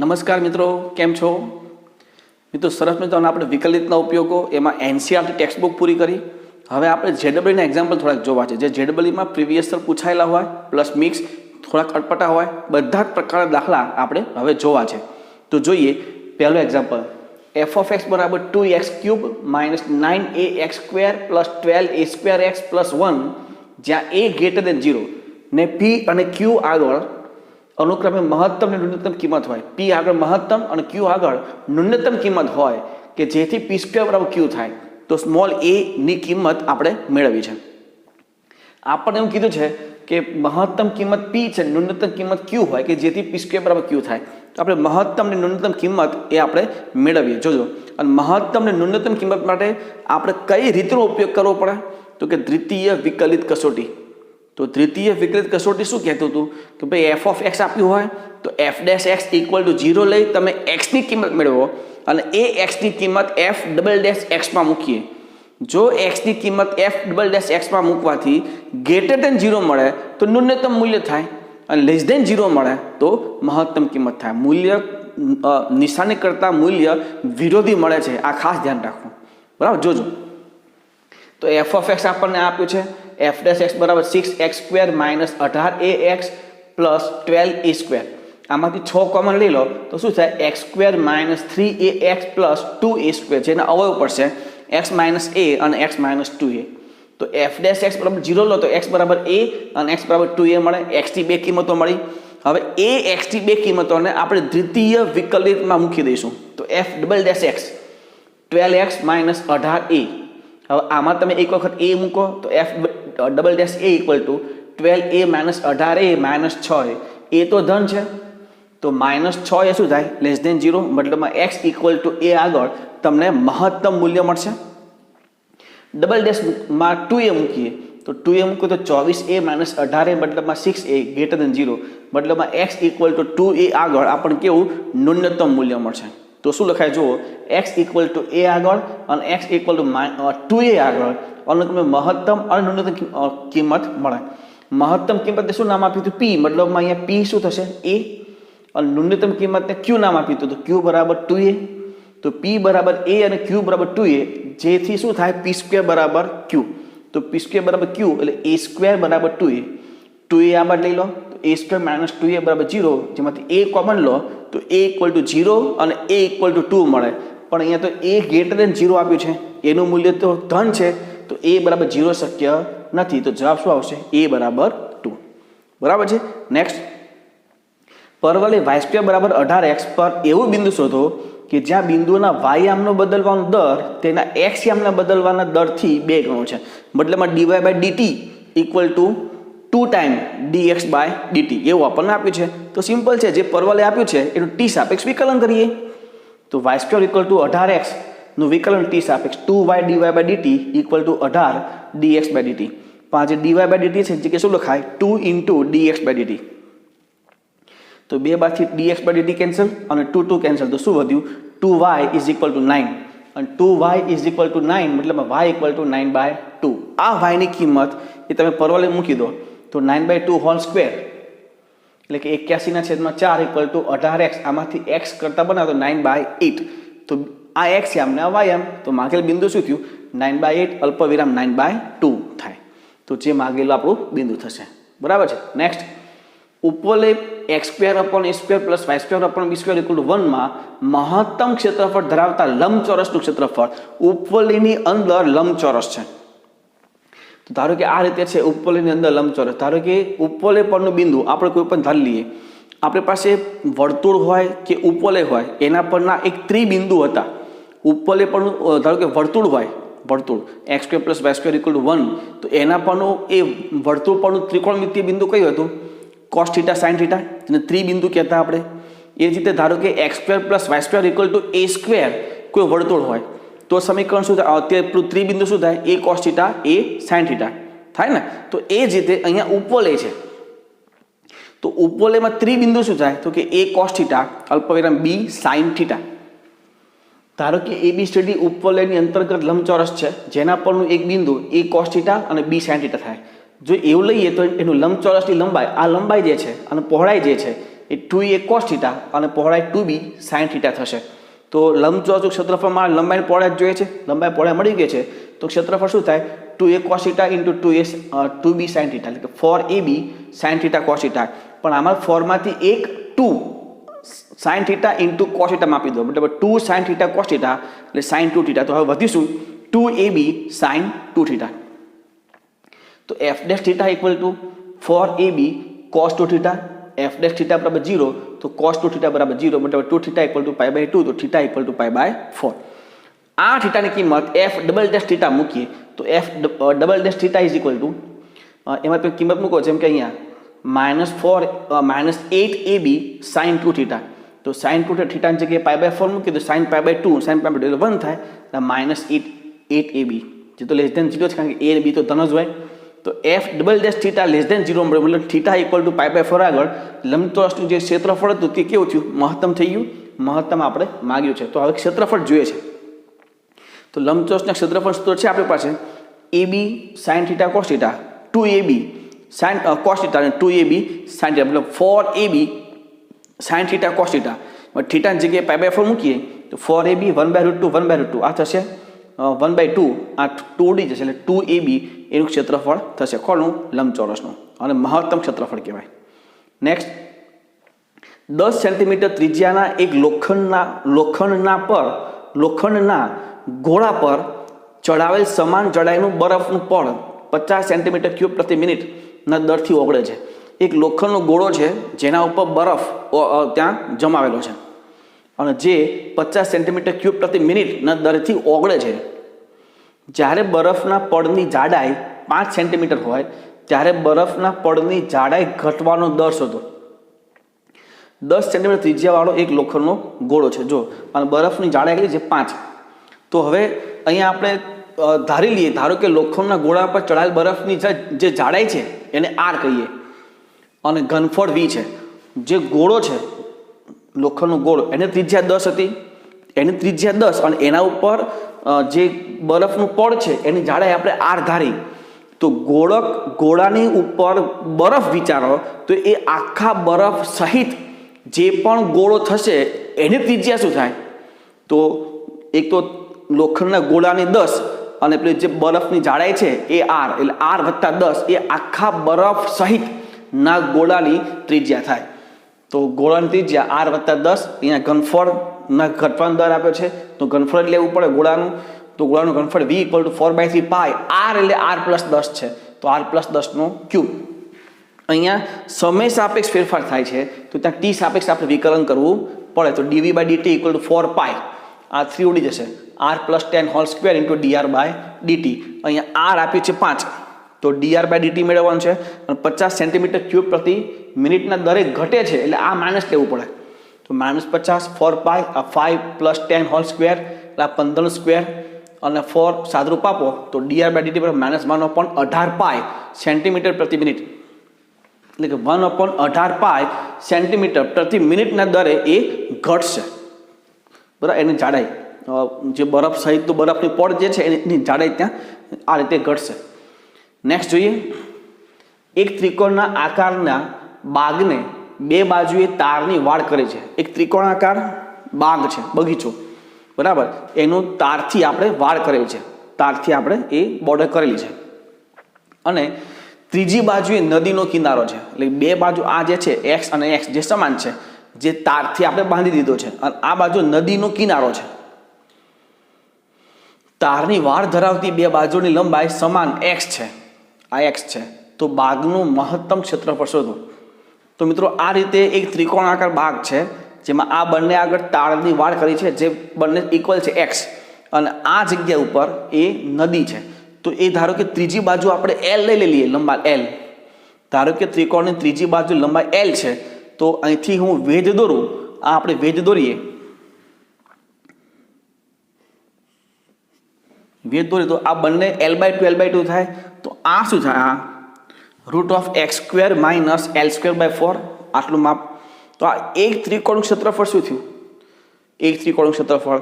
નમસ્કાર મિત્રો, કેમ છો મિત્રો? સરસ મજાના આપણે વિકલિતના ઉપયોગો એમાં એનસીઆરટી ટેક્સ્ટ બુક પૂરી કરી. હવે આપણે જેડબલઈના એક્ઝામ્પલ થોડાક જોવા છે, જે જેડબલઈમાં પ્રીવિયસ યર પૂછાયેલા હોય પ્લસ મિક્સ, થોડાક અટપટા હોય, બધા જ પ્રકારના દાખલા આપણે હવે જોવા છે. તો જોઈએ પહેલું એક્ઝામ્પલ, એફ ઓફ એક્સ બરાબર 2x³ minus 9ax² plus 12a² x plus 1, જ્યાં a ગ્રેટર દેન 0 ને p અને q આગળ અનુક્રમે મહત્તમ અને ન્યૂનતમ કિંમત હોય. p આગળ મહત્તમ અને q આગળ ન્યૂનતમ કિંમત હોય કે જેથી p² બરાબર q થાય. તો સ્મોલ a ની કિંમત આપણે મેળવી છે. આપણને એવું કીધું છે કે મહત્તમ કિંમત p છે, ન્યૂનતમ કિંમત q હોય કે જેથી p² બરાબર q થાય. તો આપણે મહત્તમ અને ન્યૂનતમ કિંમત એ આપણે મેળવીએ. જોજો, અને મહત્તમ અને ન્યૂનતમ કિંમત માટે આપણે કઈ રીતનો ઉપયોગ કરવો પડે? તો કે દ્વિતીય વિકલિત કસોટી. તો દ્વિતીય વિકલિત કસોટી શું કહેતું હતું કે ભાઈ એફ ઓફ એક્સ આપ્યું હોય તો F dash x equal to 0 લઈ તમે એક્સની કિંમત મેળવો અને એ એક્સની કિંમત એફ ડબલ ડેશ એક્સમાં મૂકીએ. જો એક્સની કિંમત એફ ડબલ ડેશ એક્સમાં મૂકવાથી ગ્રેટર દેન 0 મળે તો ન્યૂનતમ મૂલ્ય થાય અને લેસ દેન 0 મળે તો મહત્તમ કિંમત થાય. મૂલ્ય નિશાની કરતાં મૂલ્ય વિરોધી મળે છે, આ ખાસ ધ્યાન રાખવું. બરાબર, જોજો. તો એફ ઓફ એક્સ આપણને આપ્યું છે એફ ડેશ એક્સ બરાબર 6x² minus 18ax plus 12a². આમાંથી 6 કોમન લઈ લો તો શું થાય? x² minus 3ax plus 2a², જેના અવયવ પડશે x માઇનસ a અને x માઇનસ 2a. તો એફ ડેશ એક્સ બરાબર 0 લો તો x બરાબર a અને x બરાબર 2a મળે. x ની બે કિંમતો મળી. હવે એ x ની બે કિંમતોને આપણે દ્વિતીય વિકલિતમાં મૂકી દઈશું. તો F double dash x 12x minus 18a. હવે આમાં તમે એક વખત a મૂકો તો F double dash a equal to 12a minus 18a minus 6a. એ તો ધન છે તો માઇનસ 6 એ શું થાય? Less than 0. મતલબમાં x ઇક્વલ ટુ a આગળ તમને મહત્તમ મૂલ્ય મળશે. ડબલ ડેશમાં 2a મૂકીએ તો 2a મૂકીએ તો 24a માઇનસ 18a મતલબમાં 6a ગ્રેટર દેન 0. મતલબમાં x ઇક્વલ ટુ 2a આગળ આપણને કેવું ન્યૂનતમ મૂલ્ય મળશે. તો શું લખાય જુઓ, x ઇક્વલ ટુ a આગળ અને x ઇક્વલ ટુ 2a આગળ અનુક્રમે મહત્તમ અને ન્યૂનતમ કિંમત મળે. મહત્તમ કિંમતને શું નામ આપ્યું હતું? p. મતલબમાં અહીંયા p શું થશે? a. અને ન્યૂનતમ કિંમતને q નામ આપ્યું હતું તો q બરાબર 2a. તો p બરાબર a અને q બરાબર 2a, જેથી શું થાય? p² બરાબર q. તો p² બરાબર q એટલે a² બરાબર 2a. 2a આ બાદ લઈ લો તો a² માઇનસ 2a બરાબર 0, જેમાંથી a કોમન લો તો a ઇક્વલ ટુ 0 અને a ઇક્વલ ટુ 2 મળે. પણ અહીંયા તો a ગ્રેટર દેન 0 આપ્યું છે, એનું મૂલ્ય તો ધન છે, તો a બરાબર 0 શક્ય નથી. તો જવાબ શું આવશે? a બરાબર 2. બરાબર છે. નેક્સ્ટ, પરવલે y² બરાબર 18x પર એવું બિંદુ શોધો કે જ્યાં બિંદુના y યામનો બદલવાનો દર તેના x યામના બદલવાના દરથી 2 ગણો છે. મતલબમાં dy/dt equal to 2 time dx by dt એવું આપણને આપ્યું છે. તો સિમ્પલ છે, જે પરવલે આપ્યું છે એનું t સાપેક્ષ વિકલન કરીએ. તો y² ઇક્વલ ટુ 18x નું વિકલન t સાપેક્ષ 2y dy/dt equal two 18 dx/dt. પણ આ જે dy/dt છે જે શું લખાય? 2 ઇન્ટુ dx/dt. તો 2 બાદથી dx/dt કેન્સલ અને 2 કેન્સલ, તો શું વધ્યું? 2y ઇઝ ઇક્વલ ટુ 9 અને 2y ઇઝ ઇક્વલ ટુ 9 મતલબ y ઇક્વલ ટુ 9/2. આ y ની કિંમત એ તમે પરવલે મૂકી દો તો 9/2 હોલ સ્ક્વેર એટલે કે 81/4 ઇક્વલ ટુ 18x. આમાંથી x કરતા બનાવો તો 9/8. તો આ x યામ ને આ y યામ, તો માગેલ બિંદુ શું થયું? 9/8 અલ્પવિરામ 9/2 થાય. તો જે માગેલું આપણું બિંદુ થશે. બરાબર છે. નેક્સ્ટ, ઉપવલય x² plus y² b² equal to 1 માં મહત્તમ ક્ષેત્રફળ ધરાવતા લંબચોરસનું ક્ષેત્રફળ ઉપવલયની અંદર લંબચોરસ છે. તો ધારો કે આ રીતે છે ઉપવલયની અંદર લંબચોરસ. ધારો કે ઉપવલય પરનું બિંદુ આપણે કોઈ પણ ધારી લઈએ. આપણી પાસે વર્તુળ હોય કે ઉપવલય હોય એના પરના એક ત્રિબિંદુ હતા. ઉપવલય પરનું ધારો કે વર્તુળ હોય, વર્તુળ x² plus y² equal to 1, તો એના પરનું એ વર્તુળ પરનું ત્રિકોણમિતિય બિંદુ કયું હતું? cos θ sin θ, અને ત્રિબિંદુ કહેતા આપણે. એ જ રીતે ધારો કે x² plus y² equal to a² કોઈ વર્તુળ હોય તો સમીકરણ શું થાય? અત્યારે ત્રિબિંદુ શું થાય? a cos θ a sin θ થાય ને. તો એ જ રીતે અહીંયા ઉપવલય છે તો ઉપવલયમાં ત્રિબિંદુ શું થાય? તો કે a cos θ અલ્પવિરામ b sin θ. ધારો કે ABCD ઉપવલયની અંતર્ગત લંબચોરસ છે જેના પરનું એક બિંદુ a cos θ અને b sin θ થાય. જો એવું લઈએ તો એનું લંબચોરસની લંબાઈ, આ લંબાઈ જે છે અને પહોળાઈ જે છે એ 2a cos થીટા અને પહોળાઈ 2b sin થીટા થશે. તો લંબચોરસનું ક્ષેત્રફળમાં લંબાઈ પહોળાઈ જોઈએ છે, લંબાઈ પહોળાઈ મળી ગઈ છે, તો ક્ષેત્રફળ શું થાય? 2a cos theta into 2b sin theta, એટલે કે 4ab sin theta cos theta. પણ આમાં 4 માંથી એક 2 sin theta into cos theta આપી દો, મતલબ 2 sin થીટા cos થીટા એટલે sin 2 થીટા. તો હવે વધીશું 2ab sin 2 થીટા. તો f dash theta equal two 4ab cos 2 theta, f dash theta બરાબર 0, તો cos 2 થીટા બરાબર 0, મતલબ 2 theta equal to pi by 2, તો theta equal to pi by 4. આ થીટાની કિંમત f ડબલ ડેશ થીટા મૂકીએ તો f double dash theta is equal to એમાં પણ કિંમત મૂકો, જેમ કે અહીંયા -8ab sin 2 થીટા. તો sin 2 થીટાની જગ્યાએ પાઈ બાય 4 મૂકીએ તો sin pi by 2, sin pi by 2 એટલે 1 થાય, એટલે -8ab, જે તો લેસ ધેન 0 છે, કારણ કે a અને b તો ધન જ હોય. તો f double dash theta less than 0 મળે, મતલબ theta equal to pi by 4 આગળ લંબચોરસનું જે ક્ષેત્રફળ હતું તે કેવું થયું? મહત્તમ થઈ ગયું. મહત્તમ આપણે માગ્યું છે, તો હવે ક્ષેત્રફળ જોઈએ છે. તો લંબચોરસના ક્ષેત્રફળ સૂત્ર છે આપણી પાસે ab sin theta cos theta, 2ab sin cos theta અને 2ab sin થીટા, મતલબ 4ab sin theta cos theta. થીટાની જગ્યાએ પાઈ બાય 4 મૂકીએ તો 4ab 1/√2 1/√2 આ થશે 1/2, આ 2d જશે, એટલે 2ab એનું ક્ષેત્રફળ થશે. કોનું? લંબચોરસનું. અને મહત્તમ ક્ષેત્રફળ કહેવાય. નેક્સ્ટ, 10 સેન્ટીમીટર ત્રિજ્યાના એક લોખંડના ગોળા પર ચડાવેલ સમાન જડાઈનું બરફનું પડ 50 સેન્ટીમીટર ક્યુબ પ્રતિ મિનિટના દરથી ઓગળે છે. એક લોખંડનો ગોળો છે જેના ઉપર બરફ ત્યાં જમાવેલો છે અને જે 50 સેન્ટીમીટર ક્યુબ પ્રતિ મિનિટના દરથી ઓગળે છે. જ્યારે બરફના પડની જાડાઈ 5 સેન્ટીમીટર હોય ત્યારે બરફના પડની જાડાઈ ઘટવાનો દર શોધો. 10 સેન્ટીમીટર ત્રિજ્યાવાળો એક લોખંડનો ગોળો છે, જો, અને બરફની જાડાઈ કેટલી છે? 5. તો હવે અહીંયા આપણે ધારી લઈએ, ધારો કે લોખંડના ગોળા પર ચડાયેલ બરફની જે જાડાઈ છે એને r કહીએ અને ઘનફળ v છે. જે ગોળો છે લોખંડનો ગોળો, એની ત્રિજ્યા 10 હતી, એની ત્રિજ્યા 10 અને એના ઉપર જે બરફનું પડ છે એની જાડાઈ આપણે r ધારી. તો ગોળાની ઉપર બરફ વિચારો તો એ આખા બરફ સહિત જે પણ ગોળો થશે એની ત્રિજ્યા શું થાય? તો એક તો લોખંડના ગોળાની 10 અને પેલી જે બરફની જાડાઈ છે એ r, એટલે r વત્તા 10 એ આખા બરફ સહિત ના ગોળાની ત્રિજ્યા થાય. તો ગોળાની ત્રિજ્યા r વત્તા 10, અહીંયા ઘનફળના ઘટવાનો દર આપ્યો છે તો ઘનફળ લેવું પડે ગોળાનું. તો ગોળાનું ઘનફળ v equal to 4/3 pi, r એટલે r પ્લસ 10 છે, તો r પ્લસ 10 નો ક્યુબ. અહીંયા સમય સાપેક્ષ ફેરફાર થાય છે તો ત્યાં t સાપેક્ષ આપણે વિકલન કરવું પડે. તો dv by dt equal to 4 pi, આ 3 ઉડી જશે, r plus 10 whole square into dr by dt. અહીંયા r આપ્યું છે 5, તો dr બાય dt મેળવવાનું છે અને 50 સેન્ટીમીટર ક્યુબ પ્રતિ મિનિટના દરે ઘટે છે એટલે આ માઇનસ લેવું પડે. તો -50 4 પાઈ, આ 5 પ્લસ 10 હોલ સ્ક્વેર એટલે આ 15 સ્ક્વેર અને 4 સાદરૂપ આપો તો dr બાય dt બરાબર -1/18 પાઈ સેન્ટીમીટર પ્રતિ મિનિટ, એટલે કે 1/18 પાઈ સેન્ટીમીટર પ્રતિ મિનિટના દરે એ ઘટશે. બરાબર, એની જાડાઈ જે બરફ સહિત તો બરફની પડ જે છે એની જાડાઈ ત્યાં આ રીતે ઘટશે. નેક્સ્ટ જોઈએ, એક ત્રિકોણના આકારના બાગને બે બાજુએ તારની વાડ કરે છે. એક ત્રિકોણાકાર બાગ છે, બગીચો, બરાબર, એનું તારથી આપણે વાડ કરેલી છે, તારથી આપણે એ બોર્ડર કરેલી છે. અને ત્રીજી બાજુએ નદીનો કિનારો છે, એટલે બે બાજુ આ જે છે x અને x જે સમાન છે, જે તારથી આપણે બાંધી દીધો છે, અને આ બાજુ નદીનો કિનારો છે. તારની વાડ ધરાવતી બે બાજુની લંબાઈ સમાન x છે, આ x છે. તો બાગનું મહત્તમ ક્ષેત્રફળ શોધો. તો મિત્રો આ રીતે એક ત્રિકોણાકાર બાગ છે જેમાં આ બંને આગળ તારની વાડ કરી છે, જે બંને ઇક્વલ છે x, અને આ જગ્યા ઉપર એ નદી છે. તો એ ધારો કે ત્રીજી બાજુ આપણે l લઈ લઈએ, લંબાઈ l. ધારો કે ત્રિકોણની ત્રીજી બાજુ લંબાઈ l છે, તો અહીંથી હું વેધ દોરું, આ આપણે વેધ દોરીએ, તો આ બંને l/2 થાય. તો આ શું થાય? આ √(x² - l²/4) આટલું માપ. તો આ એક ત્રિકોણનું ક્ષેત્રફળ શું થયું? એક ત્રિકોણનું ક્ષેત્રફળ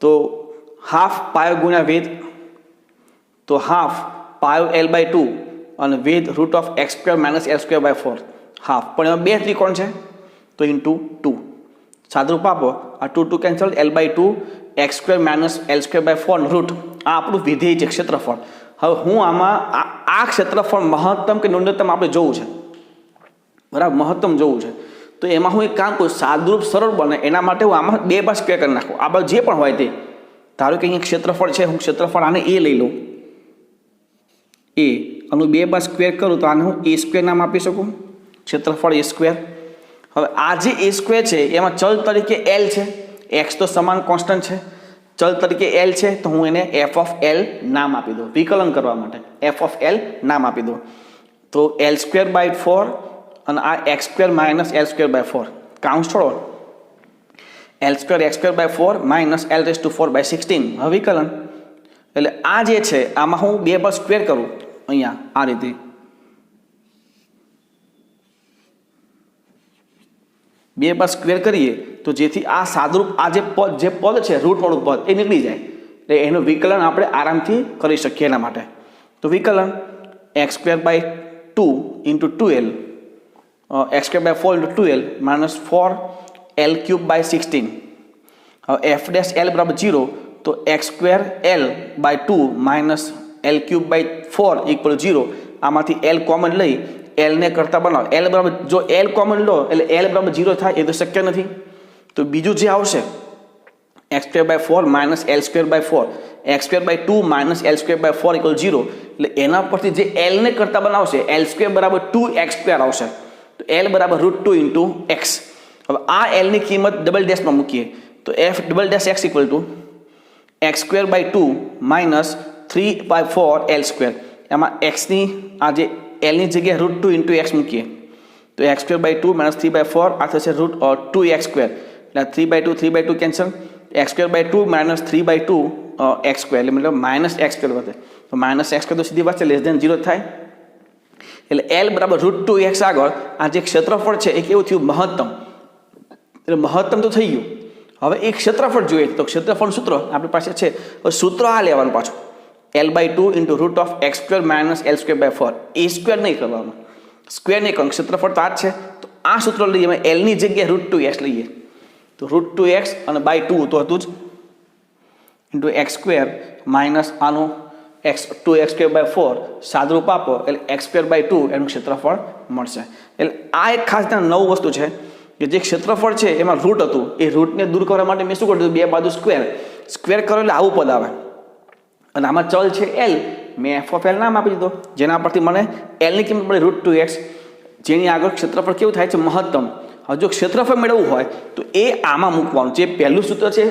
તો હાફ પાયો ગુણ્યા વેધ, તો હાફ પાયો l/2 અને વેધ √(x² - l²/4) હાફ. પણ એમાં બે ત્રિકોણ છે તો ઇન્ટુ 2 સાદુરૂપ આપો આ 2 cancel L/2 x² minus L²/4 route આ આપણું વિધેય છે ક્ષેત્રફળ. હવે હું આમાં આ ક્ષેત્રફળ મહત્તમ કે ન્યૂનતમ આપણે જોવું છે બરાબર મહત્તમ જોવું છે તો એમાં હું એક કામ કરું સાદુરૂપ સરળ બને એના માટે હું આમાં 2 સ્ક્વેર કરી નાખું આ જે પણ હોય તે ધારો કે અહીંયા ક્ષેત્રફળ છે હું ક્ષેત્રફળ આને a લઈ લઉં a અને 2 સ્ક્વેર કરું તો આને હું a² નામ આપી શકું ક્ષેત્રફળ a². હવે આ જે a² છે એમાં ચલ તરીકે l છે x તો સમાન કોન્સ્ટન્ટ છે ચલ તરીકે l છે તો હું એને f ઓફ l નામ આપી દઉં વિકલન કરવા માટે f ઓફ l નામ આપી દઉં તો L²/4 અને આ x² માઇનસ L²/4 કાઉન્સ છોડો L² x²/4 માઇનસ L⁴/16 હવે વિકલન એટલે આ જે છે આમાં હું 2 સ્ક્વેર કરું અહીંયા આ રીતે 2 સ્ક્વેર કરીએ તો જેથી આ સાદુરૂપ આ જે પદ છે રૂટવાળું પદ એ નીકળી જાય એટલે એનું વિકલન આપણે આરામથી કરી શકીએ એના માટે તો વિકલન x²/2 into 2l x²/4 into 2l minus 4l³/16 હવે f' l બરાબર 0 તો x²l/2 માઇનસ l³/4 ઇક્વલ 0 આમાંથી l કોમન લઈ l ને કરતા બનાવો l બરાબર જો l કોમન લો એટલે l બરાબર 0 થાય એ તો શક્ય નથી તો બીજું જે આવશે x²/4 minus l²/4 x²/2 minus l²/4 equal 0 એટલે એના પરથી જે l ને કરતા બનાવશે l² બરાબર 2x² આવશે તો l બરાબર √2 ઇન્ટુ x. હવે આ l ની કિંમત ડબલ ડેશમાં મૂકીએ તો f'(x) equal to x²/2 minus 3/4 l². એમાં x ની આ જે l ની જગ્યાએ √2 ઇન્ટુ x મૂકીએ તો x²/2 માઇનસ 3/4 આ થશે √2x². એટલે 3/2 કેન્સલ x²/2 માઇનસ 3/2 x² એટલે મતલબ માઇનસ x² વધે તો માઇનસ x² તો સીધી વાત છે <0 થાય એટલે l બરાબર √2x આગળ આ જે ક્ષેત્રફળ છે એ કેવું થયું મહત્તમ એટલે મહત્તમ તો થઈ ગયું. હવે એક ક્ષેત્રફળ જોઈએ તો ક્ષેત્રફળ સૂત્ર આપણી પાસે છે સૂત્ર આ લેવાનું પાછું L/2 into √(x² minus L²/4 a² નહીં કરવાનું સ્ક્વેર નહીં કરવાનું ક્ષેત્રફળ તો આ જ છે તો આ સૂત્ર લઈએ અમે l ની જગ્યાએ √2x લઈએ તો √2x અને /2 તો હતું જ ઇન્ટુ x² માઇનસ આનું x²/4 સાદુરૂપ આપો એટલે x²/2 એનું ક્ષેત્રફળ મળશે. એટલે આ એક ખાસ ત્યાં નવું વસ્તુ છે કે જે ક્ષેત્રફળ છે એમાં રૂટ હતું એ રૂટને દૂર કરવા માટે મેં શું કર્યું 2 બાજુ સ્ક્વેર કરો એટલે આવું પદ આવે અને આમાં ચલ છે l મેં f ઓફ l નામ આપી દીધો જેના પરથી મને l ની કિંમત મળી √2x જેની આગળ ક્ષેત્રફળ કેવું થાય છે મહત્તમ. હવે જો ક્ષેત્રફળ મેળવવું હોય તો એ આમાં મૂકવાનું જે પહેલું સૂત્ર છે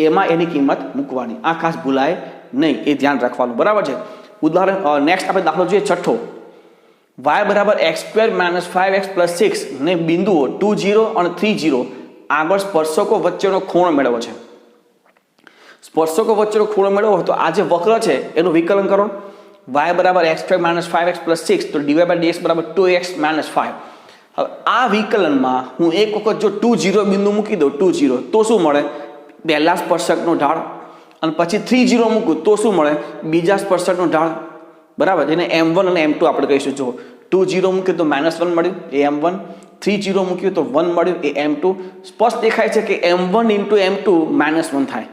એમાં એની કિંમત મૂકવાની આ ખાસ ભૂલાય નહીં એ ધ્યાન રાખવાનું બરાબર છે. ઉદાહરણ નેક્સ્ટ આપણે દાખલો જોઈએ છઠ્ઠો y બરાબર x² માઇનસ 5x પ્લસ 6 ને બિંદુઓ 2 0 અને 3 0 આગળ સ્પર્શકો વચ્ચેનો ખૂણો મેળવવો છે. સ્પર્શકો વચ્ચેનો ખૂણો મેળવવો તો આ જે વક્ર છે એનું વિકલન કરો y બરાબર x² માઇનસ 5x પ્લસ 6 તો dy/dx બરાબર 2x માઇનસ 5. હવે આ વિકલનમાં હું એક વખત જો 2 0 બિંદુ મૂકી દઉં 2 0 તો શું મળે પહેલા સ્પર્શકનો ઢાળ અને પછી 3 0 મૂકું તો શું મળે બીજા સ્પર્શકનો ઢાળ બરાબર જેને m1 અને m2 આપણે કહીશું જો 2 0 મૂક્યું તો -1 મળ્યું એ m1 3 0 મૂક્યું તો 1 મળ્યું એ m2 સ્પષ્ટ દેખાય છે કે m1 ઇન્ટુ m2 -1 થાય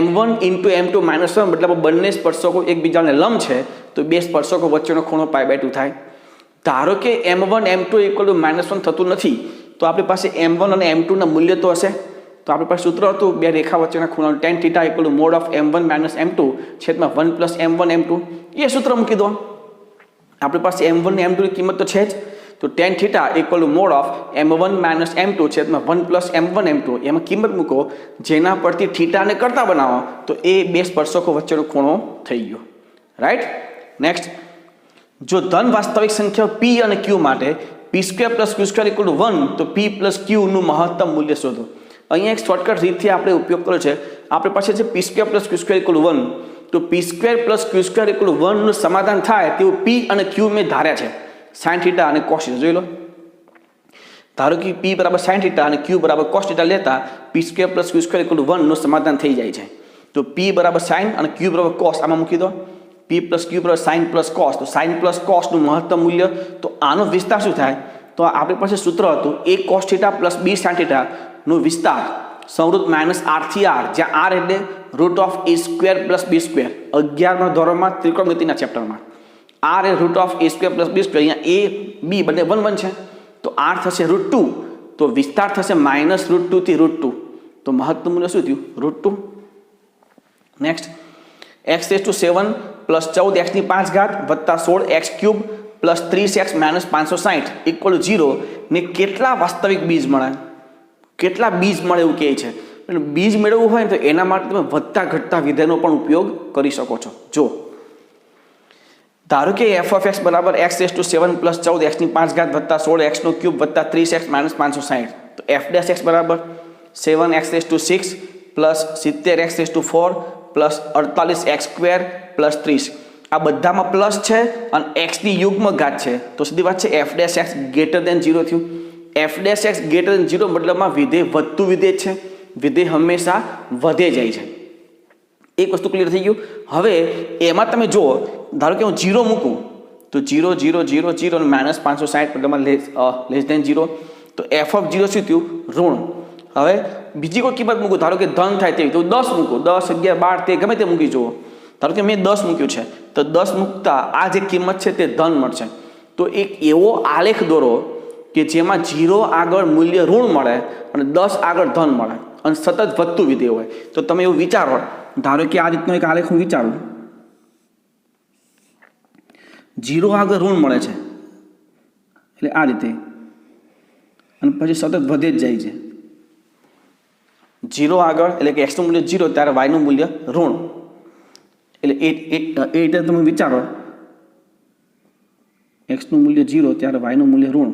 m1 ઇન્ટુ m2 -1 મતલબ બંને સ્પર્શકો એકબીજાને લંબ છે તો બે સ્પર્શકો વચ્ચેનો ખૂણો π/2 થાય. ધારો કે m1 m2 ઇક્વલ ટુ -1 થતું નથી તો આપણી પાસે m1 અને m2 ના મૂલ્ય તો હશે તો આપણી પાસે સૂત્ર હતું બે રેખા વચ્ચેના ખૂણાનું tan θ equal to mod of m1 minus m2 છેદમાં 1 પ્લસ m1 m2 એ સૂત્ર મૂકી દો. આપણી પાસે m1 ને m2 ની કિંમત તો છે જ તો tan θ equal to mod of m1 minus m2 છેદમાં 1 પ્લસ m1 m2 એમાં કિંમત મૂકો જેના પરથી θ ને કરતા બનાવો તો એ બે સ્પર્શકો વચ્ચેનો ખૂણો થઈ ગયો રાઈટ. નેક્સ્ટ જો ધન વાસ્તવિક સંખ્યા p અને q માટે p² + q² ઇક્વલ ટુ 1 તો p + q નું મહત્તમ મૂલ્ય શોધો. અહીંયા એક શોર્ટકટ રીતથી આપણે ઉપયોગ કર્યો છે આપણી પાસે છે p² + q² ઇક્વલ ટુ 1 તો p² + q² ઇક્વલ ટુ 1 નું સમાધાન થાય તેવું p અને q મેં ધાર્યા છે sin θ અને cos θ જોઈ લો. ધારો કે p બરાબર sin θ અને q બરાબર cos θ લેતા p² + q² ઇક્વલ ટુ 1 નું સમાધાન થઈ જાય છે તો p બરાબર sin અને q બરાબર cos આમાં મૂકી દો p + q બરાબર sin + cos તો sin + cos નું મહત્તમ મૂલ્ય તો આનો વિસ્તાર શું થાય તો આપણી પાસે સૂત્ર હતું a cos θ plus b sin θ નો વિસ્તાર સંવૃત્ત માઇનસ r થી r, જ્યાં r એટલે root of a square plus b square. 11મા ધોરણમાં ત્રિકોણમિતિના ચેપ્ટરમાં r એ root of a square plus b square. અહીંયા a b બંને 1 1 છે, તો r થશે √2, તો વિસ્તાર થશે માઇનસ √2 થી √2. તો મહત્તમ મૂલ્ય શું થયું? √2. નેક્સ્ટ, x⁻7 પ્લસ 14x⁵ વત્તા 16x³ plus 30x minus 560 equal 0 ને કેટલા વાસ્તવિક બીજ મળે? કેટલા બીજ મળે એવું કહે છે. બીજ મેળવવું હોય ને તો એના માટે તમે વધતા ઘટતા વિધેયનો પણ ઉપયોગ કરી શકો છો. જો ધારો કે f(x) બરાબર x⁻7 પ્લસ 14x⁵ વત્તા 16x³ વત્તા 30x માઇનસ 560, તો f' બરાબર 7x⁻6 plus 70x⁴ plus 48x² plus 30. આ બધામાં પ્લસ છે અને x ની યુગ્મ ઘાત છે, તો સીધી વાત છે f' ગ્રેટર દેન 0 થયું. f' ગ્રેટર દેન 0 મતલબમાં વિધેય વધતું વિધેય છે, વિધેય હંમેશા વધે જાય છે. એક વસ્તુ ક્લિયર થઈ ગયું. હવે એમાં તમે જુઓ, ધારો કે હું 0 મૂકું તો 0 0 0 0 અને માઇનસ 560 મતલબમાં લેસ દેન 0, તો f(0) શું થયું? ઋણ. હવે બીજી કોઈ કિંમત મૂકું, ધારો કે ધન થાય તેવી, તો 10 મૂકું, 10 11 12 તે ગમે તે મૂકી જુઓ. ધારો કે મેં 10 મૂક્યું છે, તો 10 મૂકતા આ જે કિંમત છે તે ધન મળશે. તો એક એવો આલેખ દોરો કે જેમાં 0 આગળ મૂલ્ય ઋણ મળે અને 10 આગળ ધન મળે અને સતત વધતું વિધેય હોય. તો તમે એવું વિચારો, ધારો કે આ રીતનો એક આલેખ હું વિચારું, 0 આગળ ઋણ મળે છે એટલે આ રીતે, અને પછી સતત વધે જ જાય છે. 0 આગળ એટલે કે x નું મૂલ્ય 0 ત્યારે y નું મૂલ્ય ઋણ. એટલે એ રીતે તમે વિચારો, x નું મૂલ્ય 0 ત્યારે y નું મૂલ્ય ઋણ.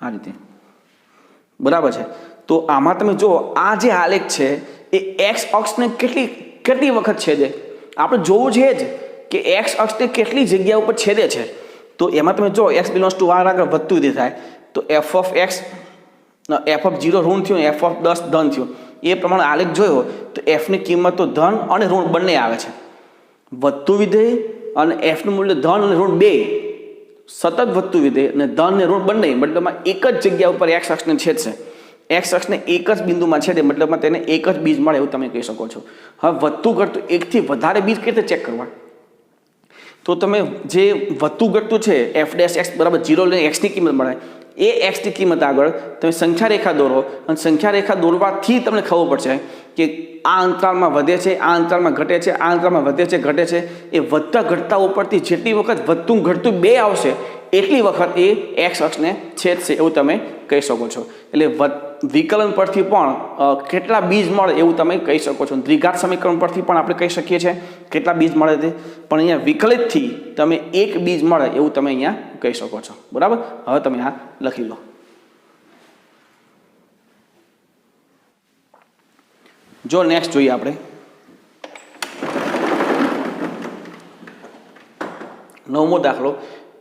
આ રીતે બરાબર છે. તો આમાં તમે જુઓ, આ જે આલેખ છે એ x અક્ષને કેટલી વખત છેદે? આપણે જોવું છે જ કે x અક્ષને કેટલી જગ્યા ઉપર છેદે છે. તો એમાં તમે જો x બિલોંગ્સ ટુ r આગળ વધતું વિધેય થાય તો f(x) f(0) ઋણ થયું, f(10) ધન થયું. એ પ્રમાણે આલેખ જોયો તો f ની કિંમત તો ધન અને ઋણ બંને આવે છે. વધતું વિધેય અને f નું મૂલ્ય ધન અને ઋણ બે, સતત વધતું વિધેય અને ધન અને ઋણ બંને મતલબમાં એક જ જગ્યા ઉપર x અક્ષને છેદશે. x અક્ષને એક જ બિંદુમાં છેદે મતલબમાં તેને એક જ બીજ મળે એવું તમે કહી શકો છો. હવે વધતું ઘટતું એકથી વધારે બીજ કઈ રીતે ચેક કરવા? તો તમે જે વધતું ઘટતું છે f' બરાબર 0 લઈને x ની કિંમત મળે, એ x ની કિંમત આગળ તમે સંખ્યા રેખા દોરો અને સંખ્યા રેખા દોરવાથી તમને ખબર પડશે કે આ અંતરાલમાં વધે છે, આ અંતરાલમાં ઘટે છે, આ અંતરાલમાં વધે છે, ઘટે છે. એ વધતા ઘટતા ઉપરથી જેટલી વખત વધતું ઘટતું બે આવશે એટલી વખત એ x અક્ષને છેદશે એવું તમે કહી શકો છો. એટલે વિકલન પરથી પણ કેટલા બીજ મળે એવું તમે કહી શકો છો. દ્વિઘાત સમીકરણ પરથી પણ આપણે કહી શકીએ છીએ કેટલા બીજ મળે તે, પણ અહીંયા વિકલિતથી તમે એક બીજ મળે એવું તમે અહીંયા કહી શકો છો. બરાબર. હવે તમે આ લખી લો. જો નેક્સ્ટ જોઈએ આપણે, 9મો દાખલો.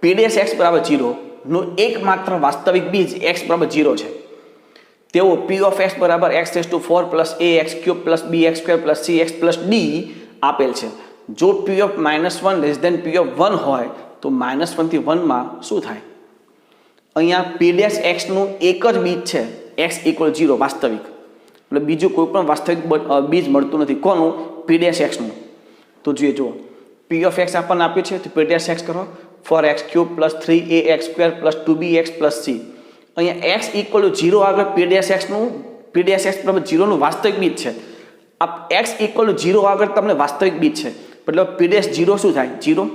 p' બરાબર 0 નું એકમાત્ર વાસ્તવિક બીજ x બરાબર 0 છે. તેઓ p(x) બરાબર x⁴ plus ax³ plus bx² plus cx plus d આપેલ છે. જો p(-1) લેસ દેન p(1) હોય તો -1 થી 1 માં શું થાય? અહીંયા p' નું એક જ બીજ છે, x = 0 વાસ્તવિક, એટલે બીજું કોઈ પણ વાસ્તવિક બીજ મળતું નથી. કોનું? p' નું. તો જોઈએ, જુઓ p(x) આપણને આપ્યું છે તો p' કરો 4x³ plus 3ax² plus 2bx plus c. અહીંયા x = 0 આગળ p' નું બરાબર 0 નું વાસ્તવિક બીજ છે. આ x = 0 આગળ તમને વાસ્તવિક બીજ છે મતલબ p' શું થાય? 0.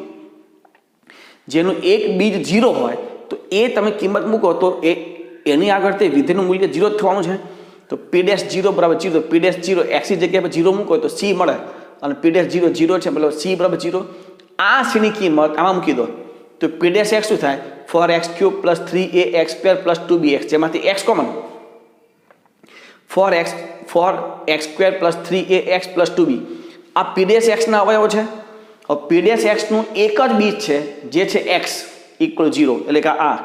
જેનું એક બીજ 0 હોય તો એ તમે કિંમત મૂકો તો એની આગળ તે વિધેયનું મૂલ્ય 0 જ થવાનું છે. તો p' બરાબર 0, તો p' x ની જગ્યા પર 0 મૂકો તો c મળે અને p' 0 છે મતલબ c બરાબર 0. આ c ની કિંમત આમાં મૂકી દો તો p' શું થાય? 4x³ plus 3ax² plus 2bx, જેમાંથી x common, 4x² plus 3ax plus 2b. આ p' ના અવયવો છે. હવે p' નું એક જ બીજ છે જે છે x = 0, એટલે કે આ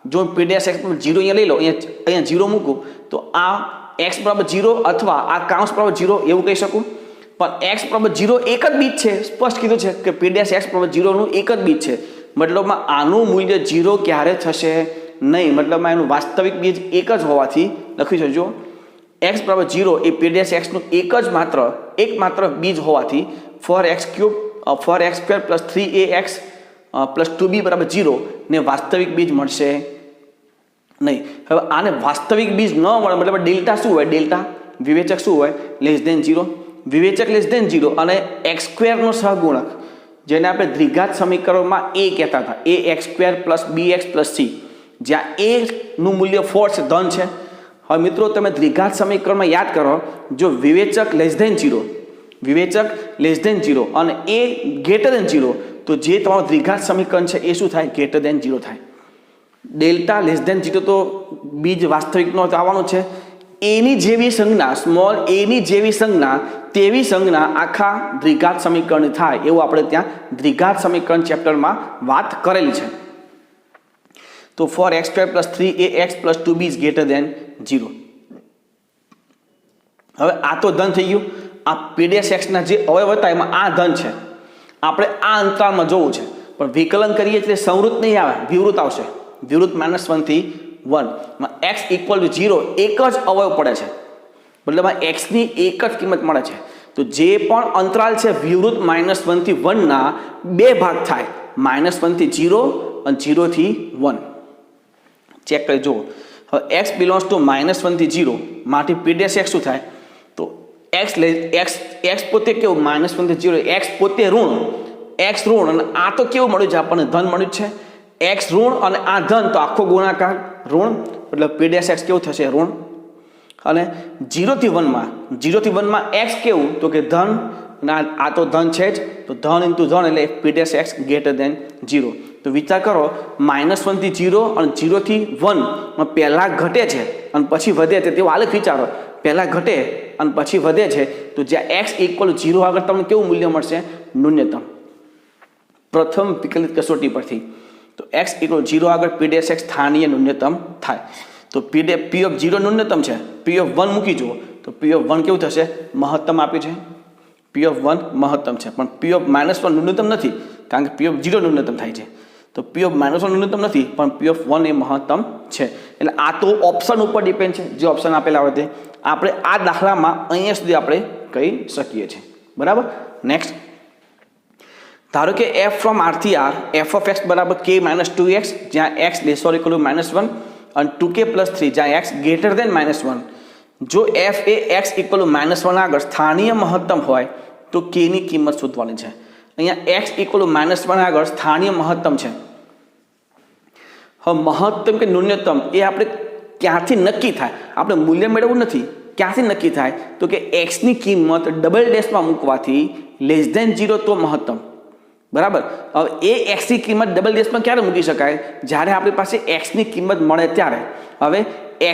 જો p' 0 અહીંયા લઈ લો, અહીંયા 0 મૂકું તો આ x બરાબર 0 અથવા આ કૌંસ બરાબર 0 એવું કહી શકું. પણ x બરાબર 0 એક જ બીજ છે, સ્પષ્ટ કીધું છે કે p ડેશ x બરાબર 0 નું એક જ બીજ છે, મતલબમાં આનું મૂલ્ય 0 ક્યારે થશે નહીં, મતલબમાં એનું વાસ્તવિક બીજ એક જ હોવાથી લખી શકજો x બરાબર 0 એ p ડેશ x નું એકમાત્ર બીજ હોવાથી for x square plus 3ax plus 2b બરાબર 0 ને વાસ્તવિક બીજ મળશે નહીં. હવે આને વાસ્તવિક બીજ ન મળે મતલબ ડેલ્ટા શું હોય, ડેલ્ટા વિવેચક શું હોય, લેસ ધેન 0, વિવેચક લેસ ધેન 0 અને એક્સ સ્ક્વેરનો સહગુણક જેને આપણે દ્વિઘાત સમીકરણમાં a કહેતા હતા, a x square plus bx plus c, જ્યાં a નું મૂલ્ય 4 છે, ધન છે. હવે મિત્રો તમે દ્વિઘાત સમીકરણમાં યાદ કરો, જો વિવેચક લેસ ધેન 0 અને a ગ્રેટર ધેન 0 તો જે તમારું દ્વિઘાત સમીકરણ છે એ શું થાય, ગ્રેટર ધેન 0 થાય. ડેલ્ટા લેસ ધેન 0 તો બીજ વાસ્તવિકનો આવવાનું છે. એની જેવી સંજ્ઞા, સ્મોલ એની જેવી સંજ્ઞા, તેવી સંજ્ઞા આખા દ્વિઘાત સમીકરણ થાય એવું આપણે ત્યાં દ્વિઘાત સમીકરણ ચેપ્ટરમાં વાત કરેલી છે. તો four x square plus 3ax plus 2b is greater than 0. હવે આ તો ધન થઈ ગયું. આ p ડેશ x ના જે અવયવ હતા એમાં આ ધન છે, આપણે આ અંતરાલમાં જોવું છે, પણ વિકલન કરીએ એટલે સંવૃત નહીં આવે, વિવૃત આવશે. વિવૃત -1 થી 1 માં x ઇક્વલ ટુ 0 એક જ અવયવ પડે છે, મતલબ x ની એક જ કિંમત મળે છે. તો જે પણ અંતરાલ છે વિવૃત -1 થી 1 ના બે ભાગ થાય, -1 થી 0 અને 0 થી 1. ચેક કરી જુઓ. હવે x બિલોંગ્સ ટુ -1 થી 0 માટે p ડેશ x શું થાય, તો x પોતે કેવું -1 થી 0, x પોતે ઋણ, x ઋણ અને આ તો કેવું મળ્યું છે આપણને, ધન મળ્યું છે. x ઋણ અને આ ધન તો આખો ગુણાકાર ઋણ, એટલે p ડેશ x કેવું થશે, ઋણ. અને 0 થી 1 માં x કેવું તો કે ધન, અને આ તો ધન છે જ, તો ધન ઇન્ટુ ધન એટલે p dash x greater than 0. તો વિચાર કરો -1 થી 0 અને 0 થી 1 માં પહેલાં ઘટે છે અને પછી વધે છે, તેવું આલેખ વિચારો, પહેલાં ઘટે અને પછી વધે છે. તો જ્યાં x ઇક્વલ 0 આગળ તમને કેવું મૂલ્ય મળશે, ન્યૂનતમ, પ્રથમ વિકલિત કસોટી પરથી. તો x ઇક્વલ 0 આગળ p ડેશ x સ્થાનીય ન્યૂનતમ થાય. તો p ઓફ 0 ન્યૂનતમ છે, p ઓફ 1 મૂકી જુઓ તો p ઓફ 1 કેવું થશે, મહત્તમ આપ્યું છે, p ઓફ 1 મહત્તમ છે, પણ p ઓફ -1 ન્યૂનતમ નથી કારણ કે p ઓફ 0 ન્યૂનતમ થાય છે. તો p ઓફ -1 ન્યૂનતમ નથી પણ p ઓફ 1 એ મહત્તમ છે. એટલે આ તો ઓપ્શન ઉપર ડિપેન્ડ છે, જે ઓપ્શન આપેલા હોય તે આપણે આ દાખલામાં અહીંયા સુધી આપણે કહી શકીએ છીએ. બરાબર. નેક્સ્ટ, ધારો કે f ફ્રોમ r થી r f ઓફ x બરાબર k - 2x જ્યાં x less or equal to -1 અને 2k + 3 જ્યાં x ગ્રેટર ધેન -1. જો f A x equal to -1 આગળ સ્થાનીય મહત્તમ હોય તો k ની કિંમત શોધવાની છે. અહીંયા x ઇક્વલ ટુ -1 આગળ સ્થાનીય મહત્તમ છે. હવે મહત્તમ કે ન્યૂનતમ એ આપણે ક્યાંથી નક્કી થાય, આપણે મૂલ્ય મેળવવું નથી, ક્યાંથી નક્કી થાય તો કે x ની કિંમત ડબલ ડેશમાં મૂકવાથી લેસ ધેન 0 તો મહત્તમ. બરાબર. હવે એ x ની કિંમત ડબલ ડેશમાં ક્યારે મૂકી શકાય, જ્યારે આપણી પાસે x ની કિંમત મળે ત્યારે. હવે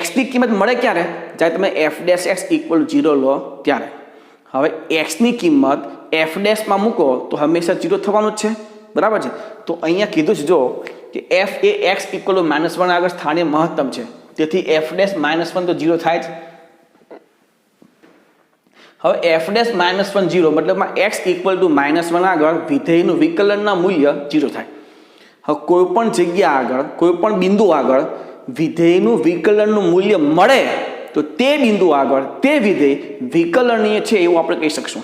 x ની કિંમત મળે ક્યારે, જ્યારે તમે f ડેશ x ઇક્વલ 0 લો ત્યારે. હવે x ની કિંમત f ડેશમાં મૂકો તો હંમેશા 0 થવાનું જ છે. બરાબર છે. તો અહીંયા કીધું છે જો કે f A x equal to -1 આગળ સ્થાનીય મહત્તમ છે, તેથી f ડેશ -1 તો 0 થાય જ. હવે f ડેશ -1 0 મતલબમાં x ઇક્વલ ટુ -1 આગળ વિધેયનું વિકલનના મૂલ્ય 0 થાય. હવે કોઈ પણ જગ્યા આગળ, કોઈ પણ બિંદુ આગળ વિધેયનું વિકલનનું મૂલ્ય મળે તો તે બિંદુ આગળ તે વિધેય વિકલનીય છે એવું આપણે કહી શકશું.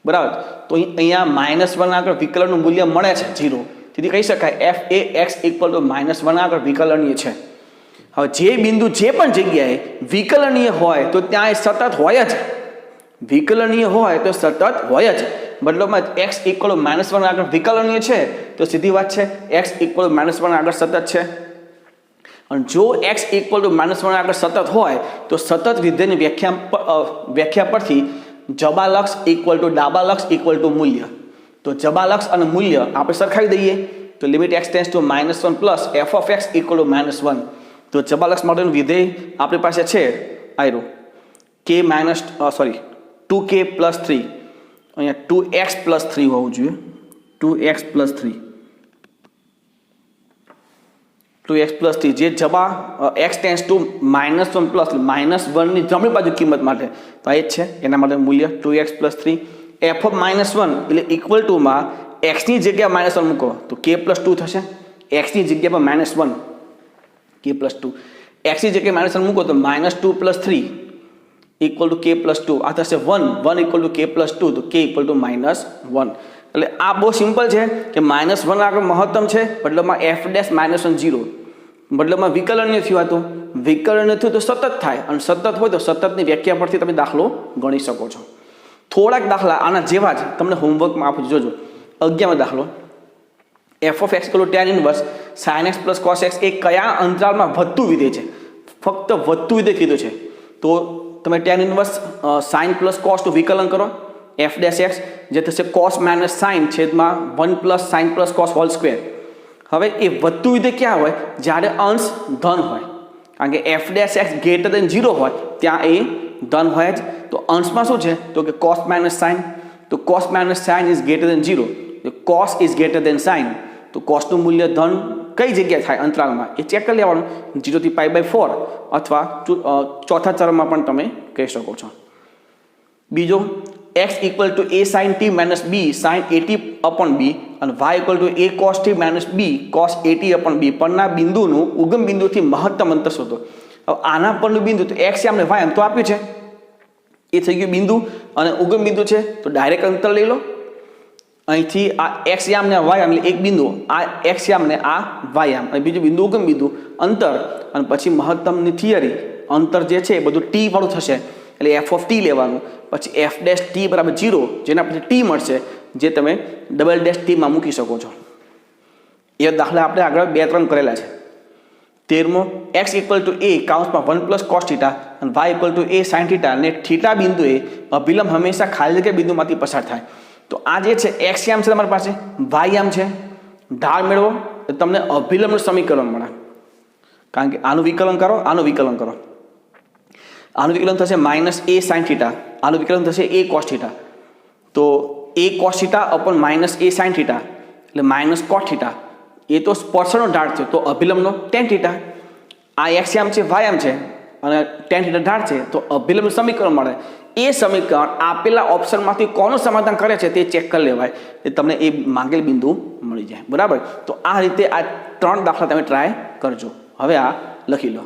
બરાબર. તો અહીંયા -1 આગળ વિકલનનું મૂલ્ય મળે છે 0, તેથી કહી શકાય f A x equal to -1 આગળ વિકલનીય છે. હવે જે બિંદુ જે પણ જગ્યાએ વિકલનીય હોય તો ત્યાં એ સતત હોય જ, વિકલનીય હોય તો સતત હોય જ. મતલબમાં x ઇક્વલ ટુ -1 આગળ વિકલનીય છે તો સીધી વાત છે x ઇક્વલ ટુ -1 આગળ સતત છે. અને જો x ઇક્વલ ટુ -1 આગળ સતત હોય તો સતત વિધેયની વ્યાખ્યા પરથી જબાલક્ષ ઇક્વલ ટુ ડાબાલક્ષ ઇક્વલ ટુ મૂલ્ય. તો જબાલક્ષ અને મૂલ્ય આપણે સરખાવી દઈએ તો limit x tends to -1 plus f of x equal to -1. તો જબાલક્ષ માટેનું વિધેય આપણી પાસે છે આયરો k 2k + 3, અહીંયા 2x + 3 હોવું જોઈએ, 2x + 3, 2x + 3 જે જબા x ટેન્ડ્સ ટુ -1 પ્લસ -1 ની જમણી બાજુ કિંમત માટે તો આ જ છે, એના માટે મૂલ્ય 2x + 3 એફ ઓફ -1 એટલે ઇક્વલ ટુમાં એક્સની જગ્યાએ -1 મૂકો તો k+2 થશે. એક્સની જગ્યા પર -1 k+2, એક્સની જગ્યાએ -1 મૂકો તો -2 + 3 ઇક્વલ ટુ k+2. આ થશે 1 ઇક્વલ ટુ k+2 તો k ઇક્વલ ટુ -1. એટલે આ બહુ સિમ્પલ છે કે -1 આગળ મહત્તમ છે, મતલબમાં f' -1 0, મતલબમાં વિકલન નહીં થયું. હતું વિકલન નહીં થયું તો સતત થાય, અને સતત હોય તો સતતની વ્યાખ્યા પરથી તમે દાખલો ગણી શકો છો. થોડાક દાખલા આના જેવા જ તમને હોમવર્કમાં આપું, જોજો. 11મો દાખલો, f of x = tan inverse sin x + cos x એ કયા અંતરાલમાં વધતું વિધેય છે? ફક્ત વધતું વિધેય કીધું છે. તો તમે tan inverse sin + cos નું વિકલન કરો, f' જે થશે cos - sin છેદમાં 1 + sin + cos હોલ સ્ક્વેર. હવે એ વધતું વિધેય ક્યાં હોય? જ્યારે અંશ ધન હોય, કારણ કે f' greater than 0 હોય ત્યાં એ ધન હોય જ. તો અંશમાં શું છે? તો કે cos - sin, તો cos - sin is greater than 0, cos is greater than sin. તો cosનું મૂલ્ય ધન કઈ જગ્યાએ થાય અંતરાલમાં એ ચેક કરી લેવાનું, 0 થી π/4 અથવા ચોથા ચરણમાં પણ તમે કહી શકો છો. બીજો, x = a sin t - b sin at/b અને y = a cos t - b cos at/b પરના બિંદુનું ઉગમ બિંદુથી મહત્તમ અંતર શોધો. હવે આના પરનું બિંદુ તો x આમને y આમ તો આપ્યું છે, એ થઈ ગયું બિંદુ, અને ઉગમ બિંદુ છે તો ડાયરેક્ટ અંતર લઈ લો. અહીંથી આ x યામ ને y યામ એટલે એક બિંદુ, આ x યામ ને આ y યામ, અને બીજું બિંદુ ઉગમ બિંદુ, અંતર, અને પછી મહત્તમની થિયરી, અંતર જે છે એ બધું t વાળું થશે એટલે f of t લેવાનું. પછી f' t = 0, જેના પછી t મળશે, જે તમે _t માં મૂકી શકો છો. એ દાખલા આપણે આગળ 2-3 કરેલા છે. 13મો, x = a કૌંસમાં 1 + cos θ અને y = a sin θ ને θ બિંદુએ અભિલંબ હંમેશા ખાલી જગ્યા બિંદુમાંથી પસાર થાય. તો આ જે છે x યામ છે તમારી પાસે, y યામ છે, ઢાળ મેળવો તો તમને અભિલંબનું સમીકરણ મળે. કારણ કે આનું વિકલન કરો, આનું વિકલન કરો, આનું વિકલન થશે -a sin θ, આનું વિકલન થશે a cos θ. તો a cos θ / -a sin θ એટલે -cos θ, એ તો સ્પર્શનો ઢાળ છે, તો અભિલંબનો tan θ. આ x યામ છે, y યામ છે, અને tan θ ઢાળ છે, તો અભિલંબનું સમીકરણ મળે. એ સમીકરણ આપેલા ઓપ્શનમાંથી કોનું સમાધાન કરે છે તે ચેક કરી લેવાય, એ તમને એ માંગેલ બિંદુ મળી જાય. બરાબર? તો આ રીતે આ 3 દાખલા તમે ટ્રાય કરજો. હવે આ લખી લો.